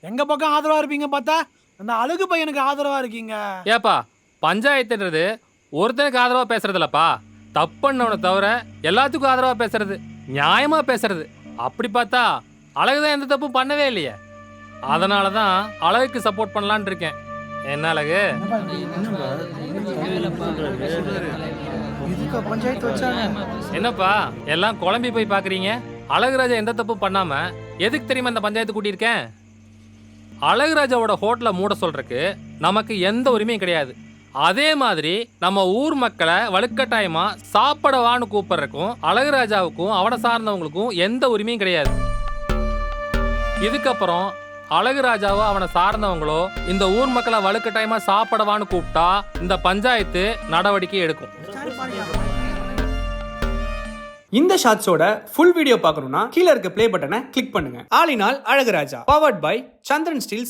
எங்க பக்கம் ஆதரவா இருப்பீங்க பார்த்தா அந்த அழகு பையனுக்கு ஆதரவா இருக்கீங்க. ஏப்பா பஞ்சாயத்துன்றது ஒருத்தனுக்கு ஆதரவா பேசுறது இல்லப்பா, தப்புன்னவனை தவிர எல்லாத்துக்கும் ஆதரவா பேசுறது, நியாயமா பேசுறது. அப்படி பார்த்தா அழகுதான் எந்த தப்பும் பண்ணவே இல்லையே. அதனால தான் அழகுக்கு சப்போர்ட் பண்ணலான்னு இருக்கேன். என்ன அழகு? இதுக்கு பஞ்சாயத்து வச்சாங்க. என்னப்பா எல்லாம் குழம்பி போய் பார்க்குறீங்க? அழகுராஜா எந்த தப்பும் பண்ணாம எதுக்கு தெரியுமா இந்த பஞ்சாயத்து கூட்டியிருக்கேன்? அழகுராஜாவோட ஹோட்டலை மூட சொல்றதுக்கு நமக்கு எந்த உரிமையும் கிடையாது. அதே மாதிரி நம்ம ஊர் மக்களை வலுக்கட்டாயமா சாப்பிடவான்னு கூப்பிடுறதுக்கும் அழகுராஜாவுக்கும் அவனை சார்ந்தவங்களுக்கும் எந்த உரிமையும் கிடையாது. இதுக்கப்புறம் அழகுராஜாவோ அவனை சார்ந்தவங்களோ இந்த ஊர் மக்களை வலுக்கட்டாயமா சாப்பிடவான்னு கூப்பிட்டா இந்த பஞ்சாயத்து நடவடிக்கை எடுக்கும். இந்த ஷாட்ஸோட ஃபுல் வீடியோ பார்க்கணும்னா கீழே இருக்க ப்ளே பட்டனை கிளிக் பண்ணுங்க. All in all Azhaguraja powered by Chandran Steeles